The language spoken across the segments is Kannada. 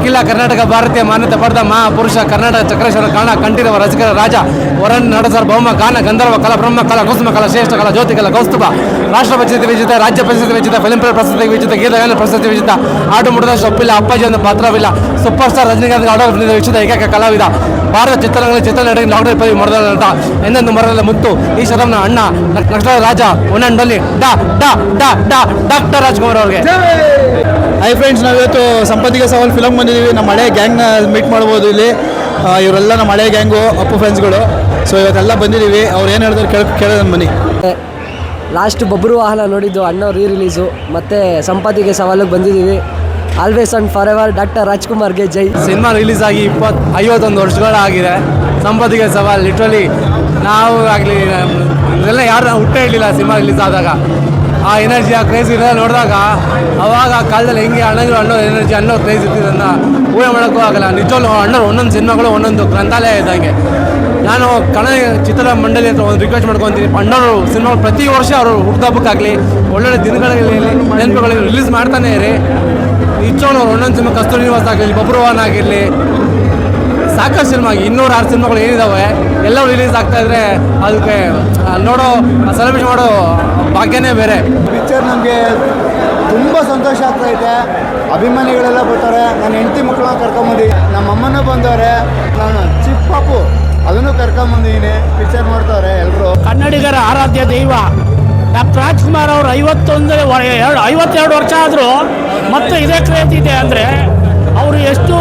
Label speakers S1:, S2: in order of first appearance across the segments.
S1: ಅಖಿಲ ಕರ್ನಾಟಕ ಭಾರತೀಯ ಮಾನ್ಯತೆ ಪಡೆದ ಮಹಾಪುರುಷ ಕರ್ನಾಟಕ ಚಕ್ರೇಶ್ವರ ಕಾಣ ಕಂಠೀರವ ರಸಿಕರ ರಾಜ ವರನ್ ನಡಸರ್ ಭೌಮ ಗಾನ ಗಂಧರ್ವ ಕಲಾ ಬ್ರಹ್ಮ ಕಲಾ ಕುಸುಮ ಕಲಾ ಶ್ರೇಷ್ಠ ಕಲಾ ಜ್ಯೋತಿ ಕಲಾ ಕೌಸ್ತುಭ ರಾಷ್ಟ್ರ ಪ್ರಶಸ್ತಿ ವಿಜೇತ ರಾಜ್ಯ ಪ್ರಶಸ್ತಿ ವಿಜೇತ ಫಿಲ್ಮ್ಫೇರ್ ಪ್ರಶಸ್ತಿ ವಿಜೇತ ಗೀತಗಾನ ಪ್ರಶಸ್ತಿ ವಿಜೇತ ಆಡು ಮುಡಿದಷ್ಟು ಒಪ್ಪಿಲ್ಲ ಅಪ್ಪಾಜಿ ಒಂದು ಪಾತ್ರವಿಲ್ಲ ಸೂಪರ್ ಸ್ಟಾರ್ ರಜನಿಕಾಂತ್ ಆಡೋ ವಿಶ್ವದ ಏಕೈಕ ಕಲಾವಿದ ಭಾರತ ಚಿತ್ರರಂಗದಲ್ಲಿ ಚಿತ್ರನಟ ಲಾಕ್ಡೌನ್ ಪದವಿ ಮಾಡಿದ ನಟ ಎಂದೆಂದು ಮರಲ್ಲ ಮುತ್ತು ಈ ಶರಮ್ನ ಅಣ್ಣ ನಕ್ಷತ್ರ ರಾಜ one and only doctor Rajkumar ಅವ್ರಿಗೆ.
S2: ಹೈ ಫ್ರೆಂಡ್ಸ್, ನಾವಿವತ್ತು ಸಂಪತ್ತಿಗೆ ಸವಾಲ್ ಫಿಲಮ್ ಬಂದಿದ್ದೀವಿ. ನಮ್ಮ ಹಳೆ ಗ್ಯಾಂಗ್ನ ಮೀಟ್ ಮಾಡ್ಬೋದು ಇಲ್ಲಿ. ಇವರೆಲ್ಲ ನಮ್ಮ ಹಳೆ ಗ್ಯಾಂಗು ಅಪ್ಪು ಫ್ರೆಂಡ್ಸ್ಗಳು. ಸೊ ಇವತ್ತೆಲ್ಲ ಬಂದಿದ್ದೀವಿ. ಅವ್ರು ಏನು ಹೇಳ್ತಾರೆ ಕೇಳೋದನ್ನ ಬನ್ನಿ.
S3: ಲಾಸ್ಟ್ ಬಬ್ರು ವಾಹನ ನೋಡಿದ್ದು ಅಣ್ಣ ರಿಲೀಸು, ಮತ್ತು ಸಂಪತ್ತಿಗೆ ಸವಾಲಿಗೆ ಬಂದಿದ್ದೀವಿ. Always and for ever doctor ರಾಜ್ಕುಮಾರ್ಗೆ ಜೈ.
S1: ಸಿನಿಮಾ ರಿಲೀಸ್ ಆಗಿ 51 ವರ್ಷಗಳಾಗಿದೆ. ಸಂಪತ್ತಿಗೆ ಸವಾಲ್ ಲಿಟ್ರಲಿ ನಾವು ಆಗಲಿ ಇದೆಲ್ಲ ಯಾರು ಹುಟ್ಟೇ ಇರಲಿಲ್ಲ ಸಿನಿಮಾ ರಿಲೀಸ್ ಆದಾಗ. ಆ ಎನರ್ಜಿ ಆ ಕ್ರೇಜ್ ಇರೋಲ್ಲ ನೋಡಿದಾಗ ಅವಾಗ ಆ ಕಾಲದಲ್ಲಿ ಹೆಂಗೆ ಅನ್ನೋ ಎನರ್ಜಿ ಅನ್ನೋ ಕ್ರೇಜ್ ಇರ್ತಿದ್ದನ್ನು ಊಹೆ ಮಾಡೋಕ್ಕೂ ಆಗಲ್ಲ. ನಿಜವಾಗ್ಲೂ ಅಣ್ಣವ್ರು ಒಂದೊಂದು ಸಿನಿಮಾಗಳು ಒಂದೊಂದು ಗ್ರಂಥಾಲಯ ಇದ್ದಂಗೆ. ನಾನು ಕನ್ನಡ ಚಿತ್ರ ಮಂಡಳಿ ಅಂತ ಒಂದು ರಿಕ್ವೆಸ್ಟ್ ಮಾಡ್ಕೊತೀನಿ, ಅಣ್ಣವರು ಸಿನಿಮಾ ಪ್ರತಿ ವರ್ಷ ಅವರು ಹುಟ್ಟುಹಬ್ಬಕ್ಕಾಗಲಿ ಒಳ್ಳೊಳ್ಳೆ ದಿನಗಳಲ್ಲಿ ನೆನಪುಗಳಿಗೆ ರಿಲೀಸ್ ಮಾಡ್ತಾನೆ ಇರಿ. ನಿಜವಾಗ್ಲೂ ಅವ್ರು ಒಂದೊಂದು ಸಿನಿಮಾ ಕಸ್ತೂರಿ ನಿವಾಸ ಆಗಲಿ, ಬಬ್ರುವಾಹನ ಆಗಿರಲಿ, ಸಾಕಷ್ಟು ಸಿನಿಮಾ 206 ಸಿನಿಮಾಗಳು ಏನಿದ್ದಾವೆ ಎಲ್ಲವೂ ರಿಲೀಸ್ ಆಗ್ತಾಯಿದ್ರೆ ಅದಕ್ಕೆ ನೋಡೋ ಸೆಲೆಬ್ರೇಷನ್ ಮಾಡೋ ಭಾಗ್ಯನೇ ಬೇರೆ.
S2: ಪಿಕ್ಚರ್ ನಮಗೆ ತುಂಬ ಸಂತೋಷ ಆಗ್ತಾಯಿದೆ. ಅಭಿಮಾನಿಗಳೆಲ್ಲ ಬರ್ತಾರೆ. ನನ್ನ ಹೆಂಡತಿ ಮಕ್ಕಳನ್ನ ಕರ್ಕೊಂಬಂದು, ನಮ್ಮ ಅಮ್ಮನೂ ಬಂದವ್ರೆ, ನಾನು ಚಿಕ್ಕ ಪಾಪು ಅದನ್ನು ಕರ್ಕೊಂಬಂದಿದ್ದೀನಿ. ಪಿಕ್ಚರ್ ಮಾಡ್ತಾರೆ ಎಲ್ಲರೂ.
S4: ಕನ್ನಡಿಗರ ಆರಾಧ್ಯ ದೈವ ಡಾಕ್ಟರ್ ರಾಜ್ಕುಮಾರ್ ಅವರು 52 ವರ್ಷ ಆದರೂ ಮತ್ತೆ ಇದೇ ಕ್ರೇಜ್ ಇದೆ ಅಂದರೆ ಅವರು ಎಷ್ಟು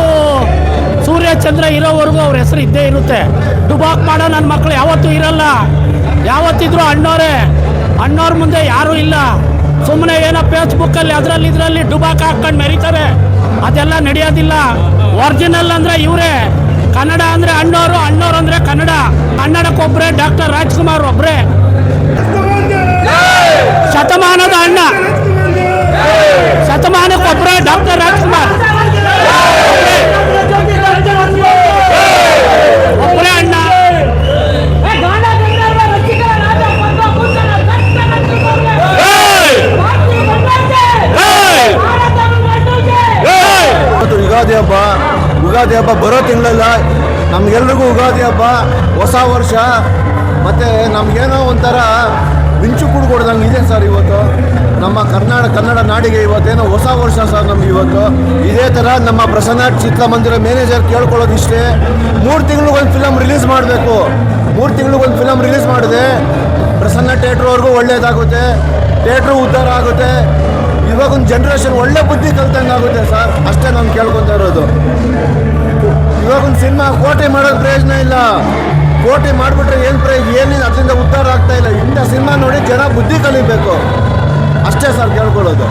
S4: ಸೂರ್ಯ ಚಂದ್ರ ಇರೋವರೆಗೂ ಅವ್ರ ಹೆಸರು ಇದ್ದೇ ಇರುತ್ತೆ. ಡುಬಾಕ್ ಮಾಡೋ ನನ್ನ ಮಕ್ಕಳು ಯಾವತ್ತೂ ಇರಲ್ಲ. ಯಾವತ್ತಿದ್ರೂ ಅಣ್ಣವ್ರ ಮುಂದೆ ಯಾರೂ ಇಲ್ಲ. ಸುಮ್ಮನೆ ಏನೋ ಫೇಸ್ಬುಕ್ಕಲ್ಲಿ ಅದರಲ್ಲಿ ಇದರಲ್ಲಿ ಡುಬಾಕ್ ಹಾಕ್ಕೊಂಡು ಮೆರೀತಾರೆ. ಅದೆಲ್ಲ ನಡೆಯೋದಿಲ್ಲ. ಒರಿಜಿನಲ್ ಅಂದರೆ ಇವರೇ. ಕನ್ನಡ ಅಂದರೆ ಅಣ್ಣವರು ಅಂದರೆ ಕನ್ನಡಕ್ಕೊಬ್ಬರೇ ಡಾಕ್ಟರ್ ರಾಜ್ಕುಮಾರ್ ಒಬ್ಬರೇ. ಶತಮಾನದ ಅಣ್ಣ, ಶತಮಾನಕ್ಕೊಬ್ಬರೇ ಡಾಕ್ಟರ್ ರಾಜ್ಕುಮಾರ್ ಒಬ್ಬರೇ ಅಣ್ಣ.
S2: ಯುಗಾದಿ ಹಬ್ಬ ಬರೋ ತಿಂಗಳಲ್ಲ. ನಮಗೆಲ್ರಿಗೂ ಯುಗಾದಿ ಹಬ್ಬ, ಹೊಸ ವರ್ಷ. ಮತ್ತು ನಮಗೇನೋ ಒಂಥರ ಮಿಂಚು ಕುಡ್ಕೊಡ್ದಂಗೆ ಇದೆ ಸರ್. ಇವತ್ತು ನಮ್ಮ ಕನ್ನಡ ನಾಡಿಗೆ ಇವತ್ತೇನೋ ಹೊಸ ವರ್ಷ ಸರ್ ನಮ್ಗೆ ಇವತ್ತು. ಇದೇ ಥರ ನಮ್ಮ ಪ್ರಸನ್ನ ಚಿತ್ರಮಂದಿರ ಮ್ಯಾನೇಜರ್ ಕೇಳ್ಕೊಳ್ಳೋದು ಇಷ್ಟೇ, 3 ತಿಂಗಳಿಗೊಂದು ಫಿಲಮ್ ರಿಲೀಸ್ ಮಾಡಬೇಕು. 3 ತಿಂಗಳಿಗೊಂದು ಫಿಲಮ್ ರಿಲೀಸ್ ಮಾಡಿದೆ ಪ್ರಸನ್ನ ಥಿಯೇಟ್ರ್ವರೆಗೂ ಒಳ್ಳೇದಾಗುತ್ತೆ, ಥಿಯೇಟ್ರು ಉದ್ಧಾರ ಆಗುತ್ತೆ. ಇವಾಗೊಂದು ಜನ್ರೇಷನ್ ಒಳ್ಳೆ ಬುದ್ಧಿ ಕಲ್ತಂಗೆ ಆಗುತ್ತೆ ಸರ್. ಅಷ್ಟೇ ನಾನು ಕೇಳ್ಕೊತಾ ಇರೋದು. ಇವಾಗೊಂದು ಸಿನಿಮಾ ಕೋಟೆ ಮಾಡೋದು ಪ್ರಯೋಜನ ಇಲ್ಲ. ಕೋಟೆ ಮಾಡಿಬಿಟ್ರೆ ಏನಿಲ್ಲ, ಅದರಿಂದ ಉದ್ಧಾರ ಆಗ್ತಾ ಇಲ್ಲ. ಇಂಥ ಸಿನಿಮಾ ನೋಡಿ ಜನ ಬುದ್ಧಿ ಕಲಿಬೇಕು. ಅಷ್ಟೇ ಸರ್ ಕೇಳ್ಕೊಳ್ಳೋದು.